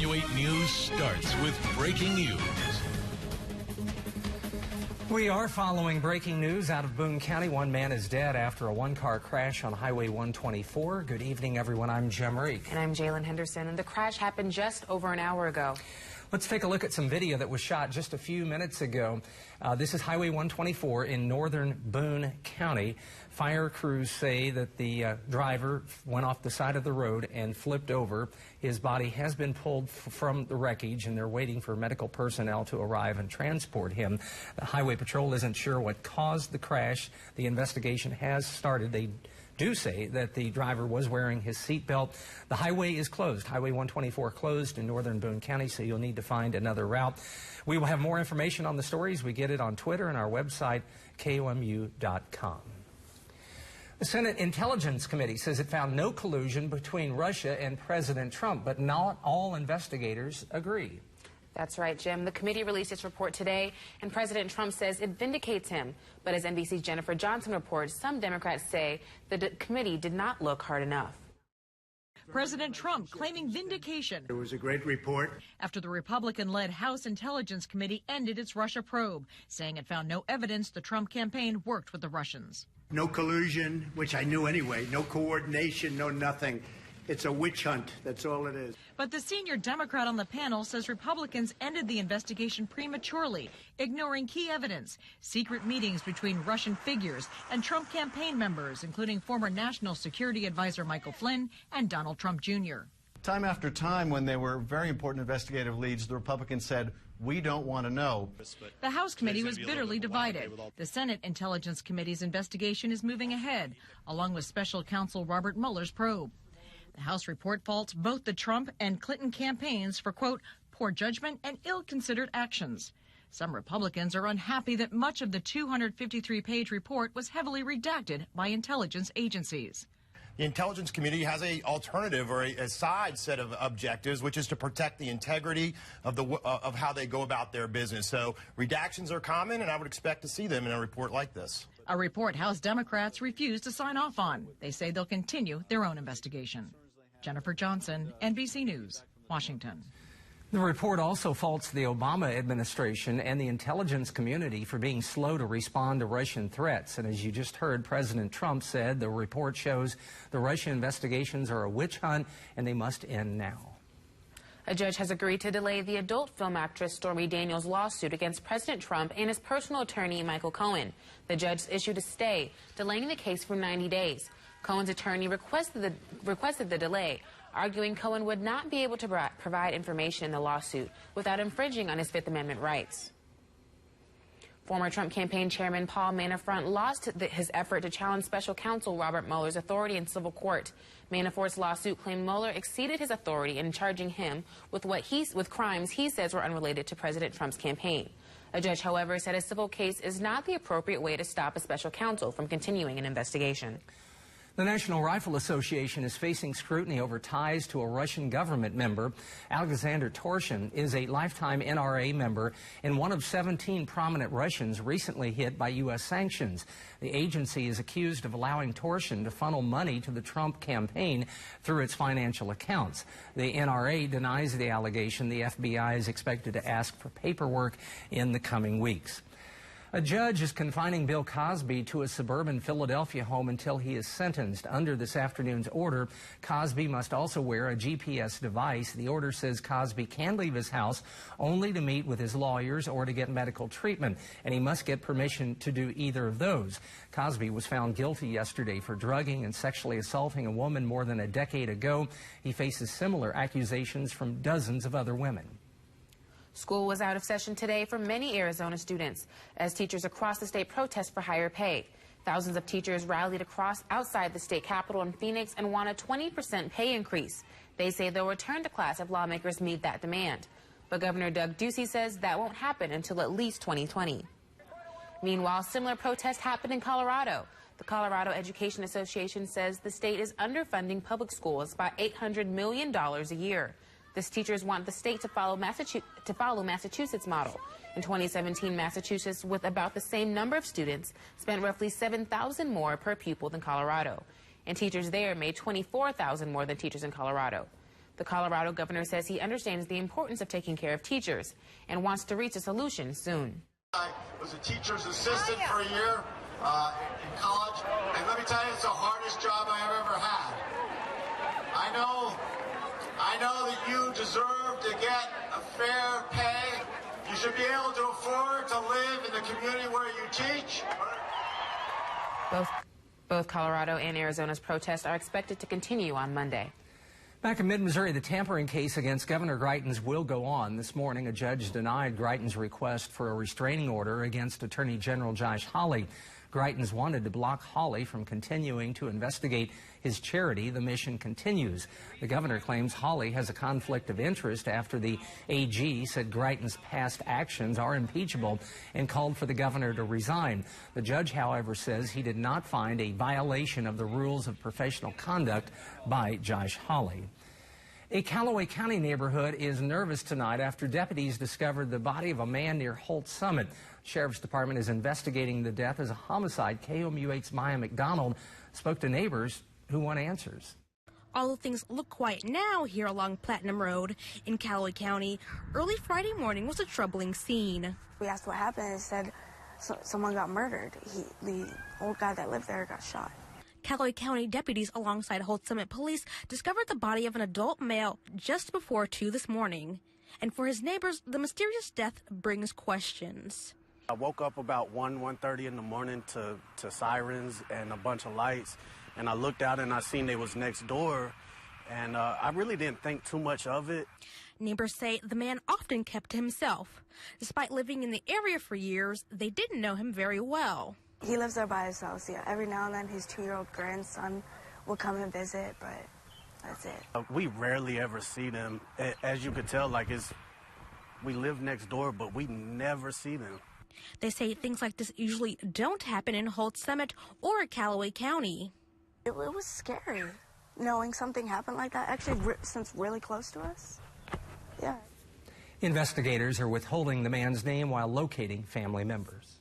KOMU 8 News starts with breaking news. We are following breaking news out of Boone County. One man is dead after a one-car crash on Highway 124. Good evening, everyone. I'm Jim Reek. And I'm Jalen Henderson. And the crash happened just over an hour ago. Let's take a look at some video that was shot just a few minutes ago. This is Highway 124 in northern Boone County. Fire crews say that the driver went off the side of the road and flipped over. His body has been pulled from the wreckage, and they're waiting for medical personnel to arrive and transport him. The Highway Patrol isn't sure what caused the crash. The investigation has started. They do say that the driver was wearing his seatbelt. The highway is closed. Highway 124 closed in northern Boone County, so you'll need to find another route. We will have more information on the stories. We get it on Twitter and our website, KOMU.com. The Senate Intelligence Committee says it found no collusion between Russia and President Trump, but not all investigators agree. That's right, Jim. The committee released its report today, and President Trump says it vindicates him. But as NBC's Jennifer Johnson reports, some Democrats say the committee did not look hard enough. President Trump claiming vindication. It was a great report. After the Republican-led House Intelligence Committee ended its Russia probe, saying it found no evidence the Trump campaign worked with the Russians. No collusion, which I knew anyway. No coordination, no nothing. It's a witch hunt. That's all it is. But the senior Democrat on the panel says Republicans ended the investigation prematurely, ignoring key evidence, secret meetings between Russian figures and Trump campaign members, including former National Security Advisor Michael Flynn and Donald Trump Jr. Time after time, when there were very important investigative leads, the Republicans said, we don't want to know. The House committee was bitterly divided. The Senate Intelligence Committee's investigation is moving ahead, along with special counsel Robert Mueller's probe. The House report faults both the Trump and Clinton campaigns for, quote, poor judgment and ill-considered actions. Some Republicans are unhappy that much of the 253-page report was heavily redacted by intelligence agencies. The Intelligence Committee has an alternative or a side set of objectives, which is to protect the integrity of how they go about their business. So redactions are common, and I would expect to see them in a report like this. A report House Democrats refuse to sign off on. They say they'll continue their own investigation. Jennifer Johnson, NBC News, Washington. The report also faults the Obama administration and the intelligence community for being slow to respond to Russian threats. And as you just heard, President Trump said the report shows the Russia investigations are a witch hunt and they must end now. A judge has agreed to delay the adult film actress Stormy Daniels' lawsuit against President Trump and his personal attorney, Michael Cohen. The judge issued a stay, delaying the case for 90 days. Cohen's attorney requested the delay, arguing Cohen would not be able to provide information in the lawsuit without infringing on his Fifth Amendment rights. Former Trump campaign chairman Paul Manafort lost his effort to challenge special counsel Robert Mueller's authority in civil court. Manafort's lawsuit claimed Mueller exceeded his authority in charging him with crimes he says were unrelated to President Trump's campaign. A judge, however, said a civil case is not the appropriate way to stop a special counsel from continuing an investigation. The National Rifle Association is facing scrutiny over ties to a Russian government member. Alexander Torshin is a lifetime NRA member and one of 17 prominent Russians recently hit by U.S. sanctions. The agency is accused of allowing Torshin to funnel money to the Trump campaign through its financial accounts. The NRA denies the allegation. The FBI is expected to ask for paperwork in the coming weeks. A judge is confining Bill Cosby to a suburban Philadelphia home until he is sentenced. Under this afternoon's order, Cosby must also wear a GPS device. The order says Cosby can leave his house only to meet with his lawyers or to get medical treatment, and he must get permission to do either of those. Cosby was found guilty yesterday for drugging and sexually assaulting a woman more than a decade ago. He faces similar accusations from dozens of other women. School was out of session today for many Arizona students as teachers across the state protest for higher pay. Thousands of teachers rallied outside the state capitol in Phoenix and want a 20% pay increase. They say they'll return to class if lawmakers meet that demand. But Governor Doug Ducey says that won't happen until at least 2020. Meanwhile, similar protests happened in Colorado. The Colorado Education Association says the state is underfunding public schools by $800 million a year. The teachers want the state to follow Massachusetts' model. In 2017, Massachusetts, with about the same number of students, spent roughly $7,000 more per pupil than Colorado. And teachers there made $24,000 more than teachers in Colorado. The Colorado governor says he understands the importance of taking care of teachers and wants to reach a solution soon. I was a teacher's assistant for a year in college, and let me tell you, it's the hardest job I have ever had. I know that you deserve to get a fair pay. You should be able to afford to live in the community where you teach. Both Colorado and Arizona's protests are expected to continue on Monday. Back in mid-Missouri, the tampering case against Governor Greitens will go on. This morning, a judge denied Greitens' request for a restraining order against Attorney General Josh Hawley. Greitens wanted to block Hawley from continuing to investigate his charity, The Mission Continues. The governor claims Hawley has a conflict of interest after the AG said Greitens' past actions are impeachable and called for the governor to resign. The judge, however, says he did not find a violation of the rules of professional conduct by Josh Hawley. A Callaway County neighborhood is nervous tonight after deputies discovered the body of a man near Holt Summit. Sheriff's Department is investigating the death as a homicide. KOMU 8's Maya McDonald spoke to neighbors who want answers. Although things look quiet now here along Platinum Road in Callaway County, early Friday morning was a troubling scene. We asked what happened and said someone got murdered. The old guy that lived there got shot. Callaway County deputies alongside Holt Summit Police discovered the body of an adult male just before 2 this morning. And for his neighbors, the mysterious death brings questions. I woke up about 1:30 in the morning to sirens and a bunch of lights, and I looked out and I seen they was next door, and I really didn't think too much of it. Neighbors say the man often kept to himself. Despite living in the area for years, they didn't know him very well. He lives there by himself, yeah. Every now and then his 2-year-old grandson will come and visit, but that's it. We rarely ever see them. As you could tell, we live next door, but we never see them. They say things like this usually don't happen in Holt Summit or Callaway County. It was scary knowing something happened like that, actually since really close to us. Yeah. Investigators are withholding the man's name while locating family members.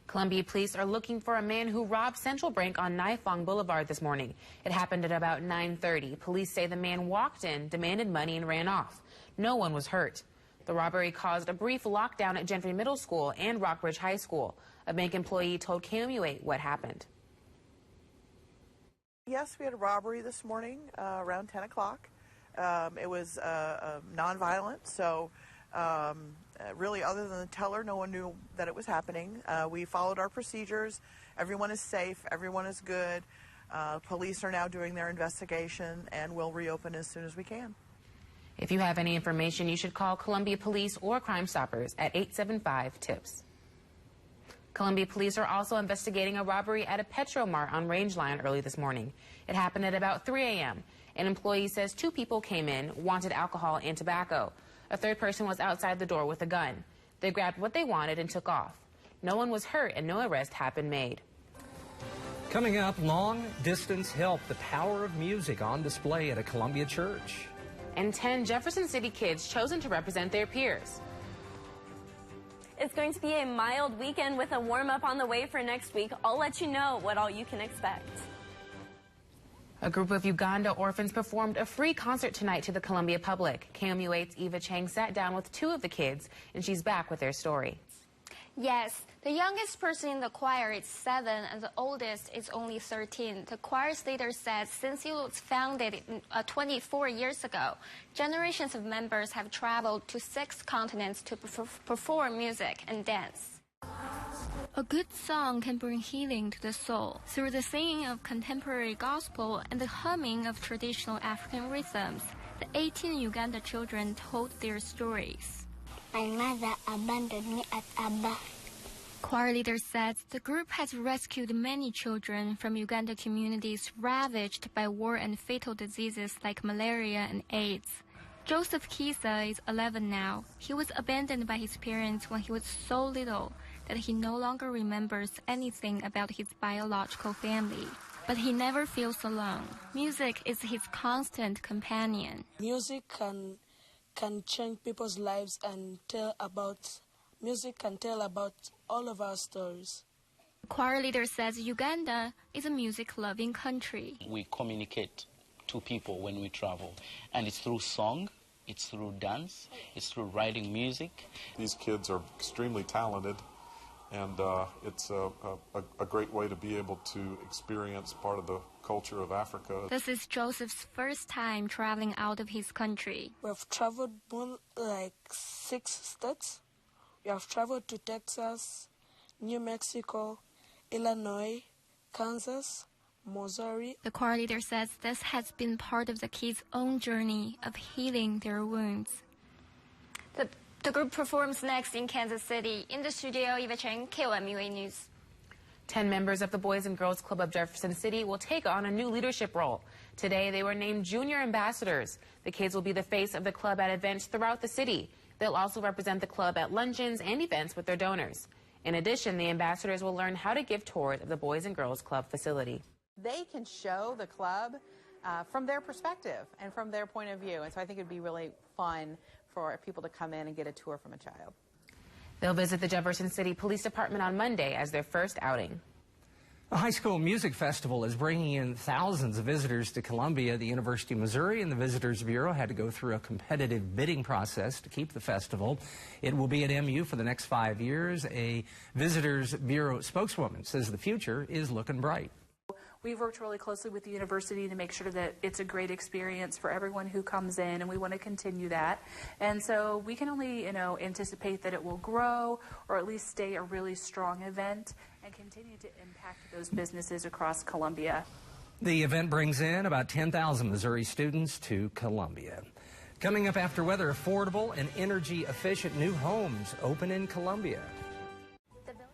Columbia police are looking for a man who robbed Central Bank on Nifong Boulevard this morning. It happened at about 9:30. Police say the man walked in, demanded money, and ran off. No one was hurt. The robbery caused a brief lockdown at Gentry Middle School and Rockbridge High School. A bank employee told KOMU 8 what happened. Yes, we had a robbery this morning around 10 o'clock. It was nonviolent, so really other than the teller, no one knew that it was happening. We followed our procedures. Everyone is safe. Everyone is good. Police are now doing their investigation, and we'll reopen as soon as we can. If you have any information, you should call Columbia Police or Crime Stoppers at 875-TIPS. Columbia Police are also investigating a robbery at a Petromart on Rangeline early this morning. It happened at about 3 a.m. An employee says 2 people came in, wanted alcohol and tobacco. A third person was outside the door with a gun. They grabbed what they wanted and took off. No one was hurt and no arrest had been made. Coming up, long-distance help, the power of music on display at a Columbia church. And 10 Jefferson City kids chosen to represent their peers. It's going to be a mild weekend with a warm-up on the way for next week. I'll let you know what all you can expect. A group of Uganda orphans performed a free concert tonight to the Columbia public. KOMU 8's Eva Chang sat down with 2 of the kids, and she's back with their story. Yes, the youngest person in the choir is 7 and the oldest is only 13. The choir's leader says since it was founded 24 years ago, generations of members have traveled to 6 continents to perform music and dance. A good song can bring healing to the soul through the singing of contemporary gospel and the humming of traditional African rhythms. The 18 Uganda children told their stories. My mother abandoned me at Abba. Choir leader says the group has rescued many children from Uganda communities ravaged by war and fatal diseases like malaria and AIDS. Joseph Kisa is 11 now. He was abandoned by his parents when he was so little that he no longer remembers anything about his biological family. But he never feels alone. Music is his constant companion. Music can change people's lives and music can tell about all of our stories. The choir leader says Uganda is a music-loving country. We communicate to people when we travel. And it's through song, it's through dance, it's through writing music. These kids are extremely talented, and it's a great way to be able to experience part of the culture of Africa. This is Joseph's first time traveling out of his country. We've traveled more like 6 states. We have traveled to Texas, New Mexico, Illinois, Kansas, Missouri. The choir leader says this has been part of the kids' own journey of healing their wounds. The group performs next in Kansas City. In the studio, Eva Cheng, KOMU News. 10 members of the Boys and Girls Club of Jefferson City will take on a new leadership role. Today, they were named junior ambassadors. The kids will be the face of the club at events throughout the city. They'll also represent the club at luncheons and events with their donors. In addition, the ambassadors will learn how to give tours of the Boys and Girls Club facility. They can show the club from their perspective and from their point of view. And so I think it'd be really fun for people to come in and get a tour from a child. They'll visit the Jefferson City Police Department on Monday as their first outing. The High School Music Festival is bringing in thousands of visitors to Columbia. The University of Missouri and the Visitors Bureau had to go through a competitive bidding process to keep the festival. It will be at MU for the next 5 years. A Visitors Bureau spokeswoman says the future is looking bright. We've worked really closely with the university to make sure that it's a great experience for everyone who comes in, and we want to continue that. And so we can only, anticipate that it will grow or at least stay a really strong event and continue to impact those businesses across Columbia. The event brings in about 10,000 Missouri students to Columbia. Coming up after weather, affordable and energy-efficient new homes open in Columbia.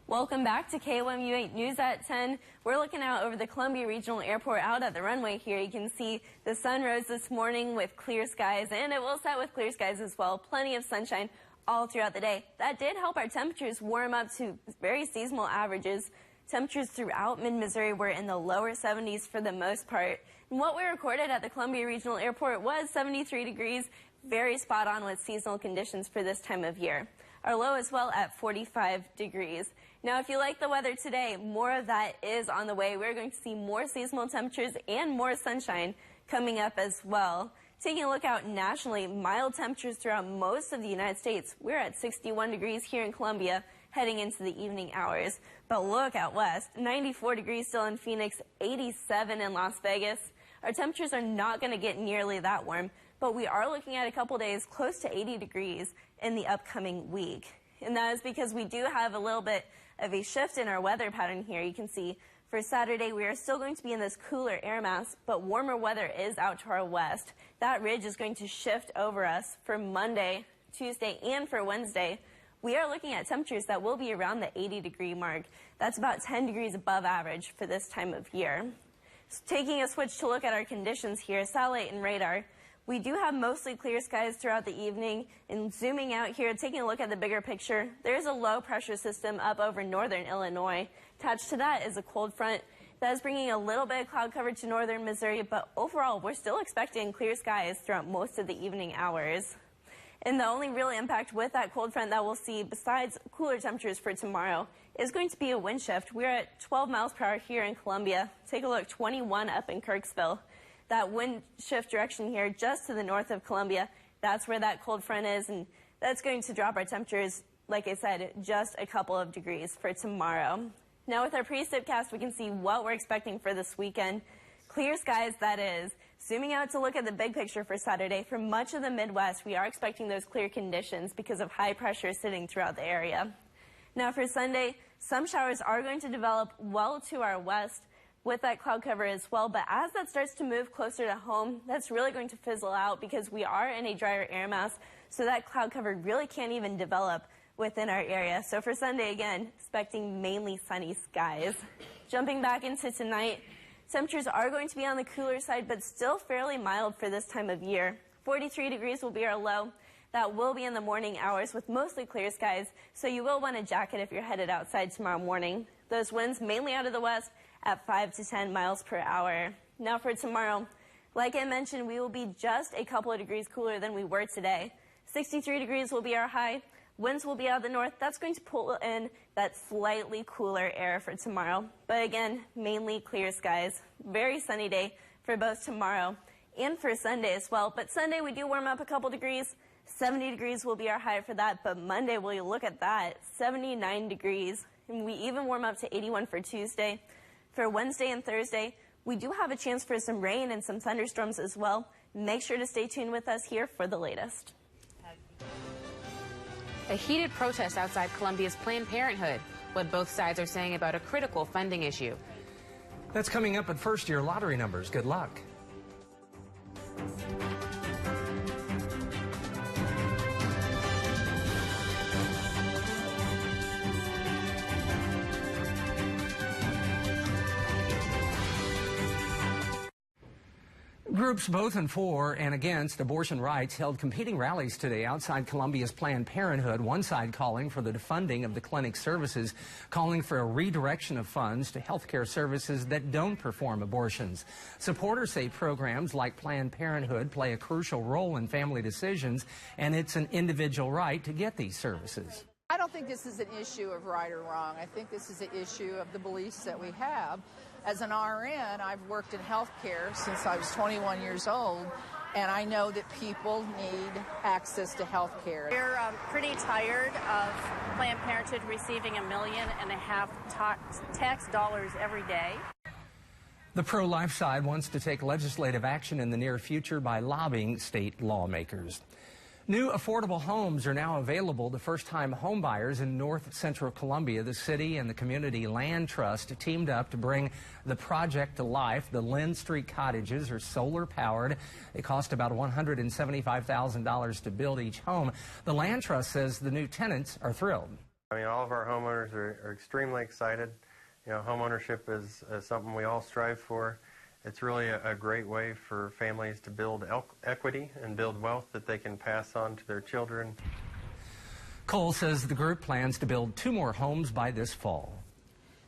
Welcome back to KOMU 8 News at 10. We're looking out over the Columbia Regional Airport out at the runway here. You can see the sun rose this morning with clear skies, and it will set with clear skies as well. Plenty of sunshine all throughout the day. That did help our temperatures warm up to very seasonal averages. Temperatures throughout mid-Missouri were in the lower 70s for the most part. And what we recorded at the Columbia Regional Airport was 73 degrees, very spot on with seasonal conditions for this time of year. Our low as well at 45 degrees. Now, if you like the weather today, more of that is on the way. We're going to see more seasonal temperatures and more sunshine coming up as well. Taking a look out nationally, mild temperatures throughout most of the United States. We're at 61 degrees here in Columbia heading into the evening hours. But look out west, 94 degrees still in Phoenix, 87 in Las Vegas. Our temperatures are not going to get nearly that warm, but we are looking at a couple days close to 80 degrees in the upcoming week. And that is because we do have a little bit of a shift in our weather pattern here. You can see for Saturday, we are still going to be in this cooler air mass, but warmer weather is out to our west. That ridge is going to shift over us for Monday, Tuesday, and for Wednesday. We are looking at temperatures that will be around the 80-degree mark. That's about 10 degrees above average for this time of year. So taking a switch to look at our conditions here, satellite and radar. We do have mostly clear skies throughout the evening, and zooming out here, taking a look at the bigger picture, there's a low pressure system up over northern Illinois. Attached to that is a cold front that is bringing a little bit of cloud cover to northern Missouri, but overall, we're still expecting clear skies throughout most of the evening hours. And the only real impact with that cold front that we'll see, besides cooler temperatures for tomorrow, is going to be a wind shift. We're at 12 miles per hour here in Columbia. Take a look, 21 up in Kirksville. That wind shift direction here just to the north of Columbia, that's where that cold front is, and that's going to drop our temperatures, like I said, just a couple of degrees for tomorrow. Now with our precipcast, we can see what we're expecting for this weekend. Clear skies, that is. Zooming out to look at the big picture for Saturday, for much of the Midwest, we are expecting those clear conditions because of high pressure sitting throughout the area. Now for Sunday, some showers are going to develop well to our west with that cloud cover as well, but as that starts to move closer to home, that's really going to fizzle out because we are in a drier air mass, so that cloud cover really can't even develop within our area. So for Sunday, again, expecting mainly sunny skies. Jumping back into tonight, temperatures are going to be on the cooler side, but still fairly mild for this time of year. 43 degrees will be our low. That will be in the morning hours with mostly clear skies, so you will want a jacket if you're headed outside tomorrow morning. Those winds mainly out of the west at 5 to 10 miles per hour. Now for tomorrow, like I mentioned, we will be just a couple of degrees cooler than we were today. 63 degrees will be our high. Winds will be out of the north. That's going to pull in that slightly cooler air for tomorrow. But again, mainly clear skies. Very sunny day for both tomorrow and for Sunday as well. But Sunday we do warm up a couple degrees. 70 degrees will be our high for that, but Monday, will you look at that, 79 degrees. And we even warm up to 81 for Tuesday. For Wednesday and Thursday, we do have a chance for some rain and some thunderstorms as well. Make sure to stay tuned with us here for the latest. A heated protest outside Columbia's Planned Parenthood. What both sides are saying about a critical funding issue. That's coming up at first-year lottery numbers. Good luck. Groups both in for and against abortion rights held competing rallies today outside Columbia's Planned Parenthood. One side calling for the defunding of the clinic services, calling for a redirection of funds to health care services that don't perform abortions. Supporters say programs like Planned Parenthood play a crucial role in family decisions, and it's an individual right to get these services. I don't think this is an issue of right or wrong. I think this is an issue of the beliefs that we have. As an RN, I've worked in healthcare since I was 21 years old, and I know that people need access to healthcare. We're pretty tired of Planned Parenthood receiving $1.5 million tax dollars every day. The pro-life side wants to take legislative action in the near future by lobbying state lawmakers. New affordable homes are now available to first-time homebuyers in north central Columbia. The city and the Community Land Trust teamed up to bring the project to life. The Lynn Street cottages are solar-powered. They cost about $175,000 to build each home. The Land Trust says the new tenants are thrilled. I mean, all of our homeowners are extremely excited. You know, homeownership is something we all strive for. It's really a great way for families to build equity and build wealth that they can pass on to their children. Cole says the group plans to build 2 more homes by this fall.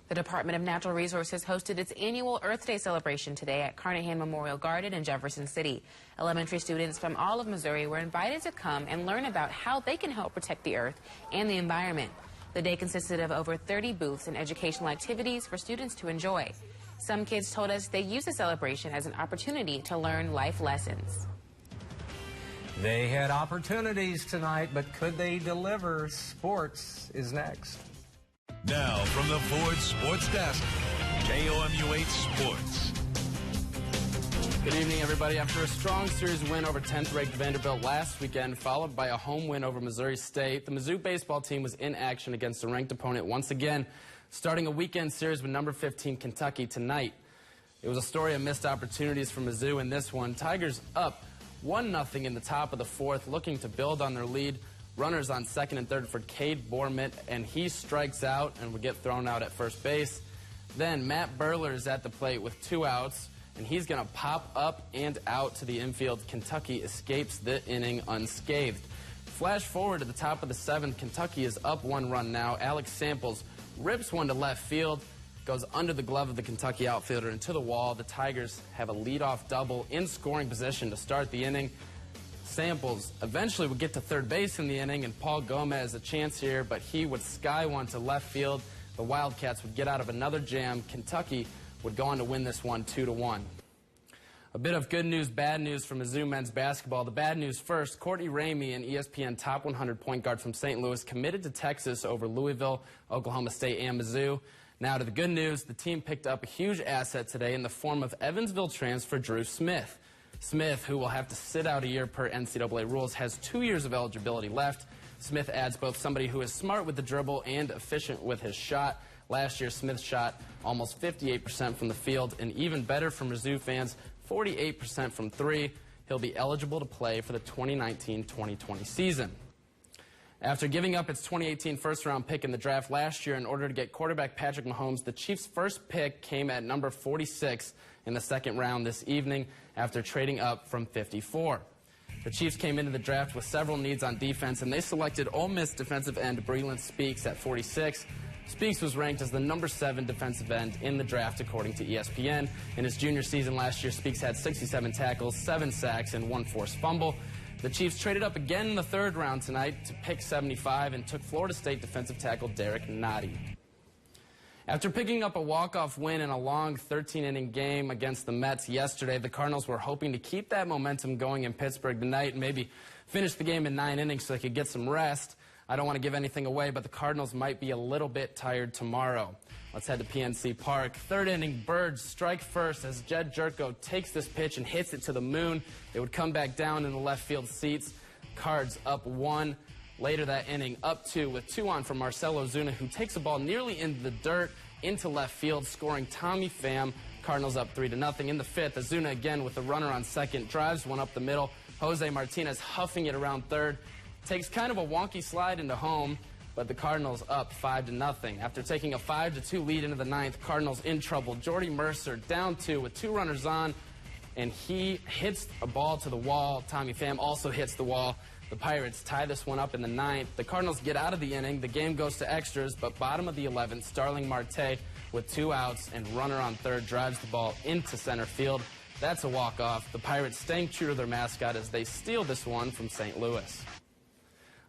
The Department of Natural Resources hosted its annual Earth Day celebration today at Carnahan Memorial Garden in Jefferson City. Elementary students from all of Missouri were invited to come and learn about how they can help protect the earth and the environment. The day consisted of over 30 booths and educational activities for students to enjoy. Some kids told us they use the celebration as an opportunity to learn life lessons. They had opportunities tonight, but could they deliver? Sports is next. Now from the Ford Sports Desk, KOMU 8 Sports. Good evening, everybody. After a strong series win over 10th-ranked Vanderbilt last weekend, followed by a home win over Missouri State, the Mizzou baseball team was in action against a ranked opponent once again, starting a weekend series with number 15 Kentucky tonight. It was a story of missed opportunities for Mizzou in this one. Tigers up 1-0 in the top of the 4th, looking to build on their lead. Runners on 2nd and 3rd for Cade Bormit, and he strikes out and would get thrown out at first base. Then Matt Burler is at the plate with 2 outs, and he's going to pop up and out to the infield. Kentucky escapes the inning unscathed. Flash forward to the top of the 7th. Kentucky is up 1 run now. Alex Samples rips one to left field, goes under the glove of the Kentucky outfielder into the wall. The Tigers have a leadoff double in scoring position to start the inning. Samples eventually would get to third base in the inning, and Paul Gomez a chance here, but he would sky one to left field. The Wildcats would get out of another jam. Kentucky would go on to win this one 2-1. A bit of good news, bad news for Mizzou men's basketball. The bad news first, Courtney Ramey, an ESPN Top 100 point guard from St. Louis, committed to Texas over Louisville, Oklahoma State, and Mizzou. Now to the good news, the team picked up a huge asset today in the form of Evansville transfer Drew Smith. Smith, who will have to sit out a year per NCAA rules, has 2 years of eligibility left. Smith adds both somebody who is smart with the dribble and efficient with his shot. Last year, Smith shot almost 58% from the field, and even better for Mizzou fans, 48% from 3. He'll be eligible to play for the 2019-2020 season. After giving up its 2018 first-round pick in the draft last year in order to get quarterback Patrick Mahomes, the Chiefs' first pick came at number 46 in the 2nd round this evening after trading up from 54. The Chiefs came into the draft with several needs on defense, and they selected Ole Miss defensive end Breland Speaks at 46. Speaks was ranked as the number 7 defensive end in the draft, according to ESPN. In his junior season last year, Speaks had 67 tackles, 7 sacks, and 1 forced fumble. The Chiefs traded up again in the 3rd round tonight to pick 75 and took Florida State defensive tackle Derek Nottie. After picking up a walk-off win in a long 13-inning game against the Mets yesterday, the Cardinals were hoping to keep that momentum going in Pittsburgh tonight and maybe finish the game in 9 innings so they could get some rest. I don't want to give anything away, but the Cardinals might be a little bit tired tomorrow. Let's head to PNC Park. 3rd inning, Birds strike first as Jed Jerko takes this pitch and hits it to the moon. It would come back down in the left field seats. Cards up 1. Later that inning, up 2 with 2 on for Marcell Ozuna, who takes a ball nearly into the dirt into left field, scoring Tommy Pham. Cardinals up 3-0. In the 5th, Ozuna again with a runner on second, drives one up the middle. Jose Martinez huffing it around third, takes kind of a wonky slide into home, but the Cardinals up 5-0. After taking a 5-2 lead into the 9th, Cardinals in trouble. Jordy Mercer down 2 with 2 runners on, and he hits a ball to the wall. Tommy Pham also hits the wall. The Pirates tie this one up in the 9th. The Cardinals get out of the inning. The game goes to extras, but bottom of the 11th, Starling Marte with 2 outs and runner on third drives the ball into center field. That's a walk-off. The Pirates staying true to their mascot as they steal this one from St. Louis.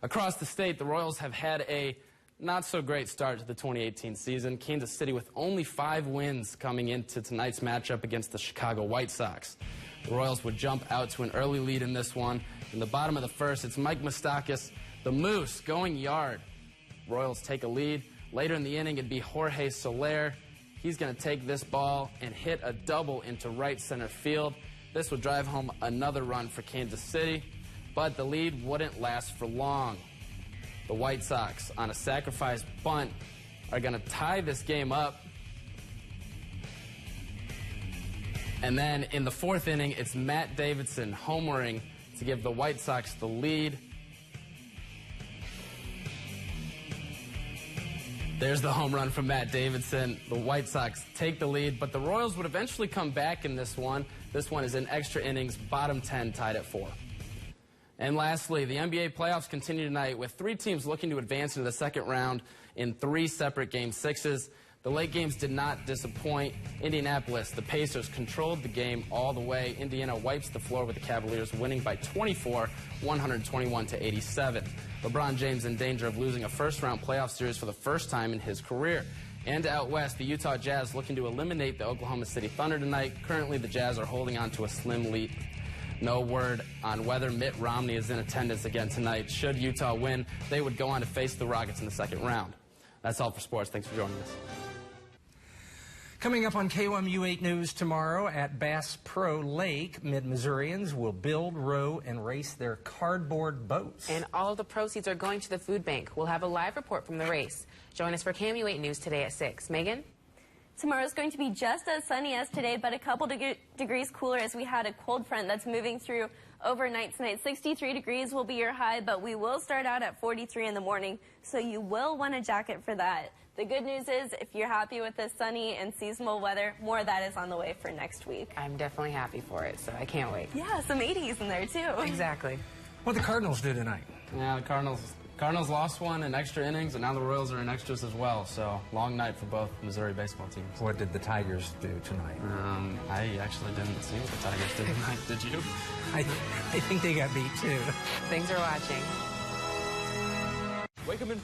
Across the state, the Royals have had a not-so-great start to the 2018 season. Kansas City with only 5 wins coming into tonight's matchup against the Chicago White Sox. The Royals would jump out to an early lead in this one. In the bottom of the 1st, it's Mike Moustakas, the Moose, going yard. Royals take a lead. Later in the inning, it'd be Jorge Soler. He's going to take this ball and hit a double into right center field. This would drive home another run for Kansas City, but the lead wouldn't last for long. The White Sox, on a sacrifice bunt, are going to tie this game up. And then in the 4th inning, it's Matt Davidson homering to give the White Sox the lead. There's the home run from Matt Davidson. The White Sox take the lead, but the Royals would eventually come back in this one. This one is in extra innings, bottom 10, tied at 4. And lastly, the NBA playoffs continue tonight with 3 teams looking to advance into the 2nd round in 3 separate Game 6s. The late games did not disappoint. Indianapolis, the Pacers controlled the game all the way. Indiana wipes the floor with the Cavaliers, winning by 24, 121-87. LeBron James in danger of losing a first-round playoff series for the first time in his career. And out west, the Utah Jazz looking to eliminate the Oklahoma City Thunder tonight. Currently, the Jazz are holding on to a slim lead. No word on whether Mitt Romney is in attendance again tonight. Should Utah win, they would go on to face the Rockets in the 2nd round. That's all for sports. Thanks for joining us. Coming up on KOMU 8 News tomorrow at Bass Pro Lake, Mid-Missourians will build, row, and race their cardboard boats. And all of the proceeds are going to the food bank. We'll have a live report from the race. Join us for KOMU 8 News today at 6. Megan? Tomorrow is going to be just as sunny as today, but a couple degrees cooler as we had a cold front that's moving through overnight tonight. 63 degrees will be your high, but we will start out at 43 in the morning, so you will want a jacket for that. The good news is, if you're happy with this sunny and seasonal weather, more of that is on the way for next week. I'm definitely happy for it, so I can't wait. Yeah, some 80s in there, too. Exactly. What the Cardinals do tonight? Yeah, the Cardinals lost one in extra innings, and now the Royals are in extras as well. So, long night for both Missouri baseball teams. What did the Tigers do tonight? I actually didn't see what the Tigers did tonight. Did you? I think they got beat, too. Thanks for watching. Wake up in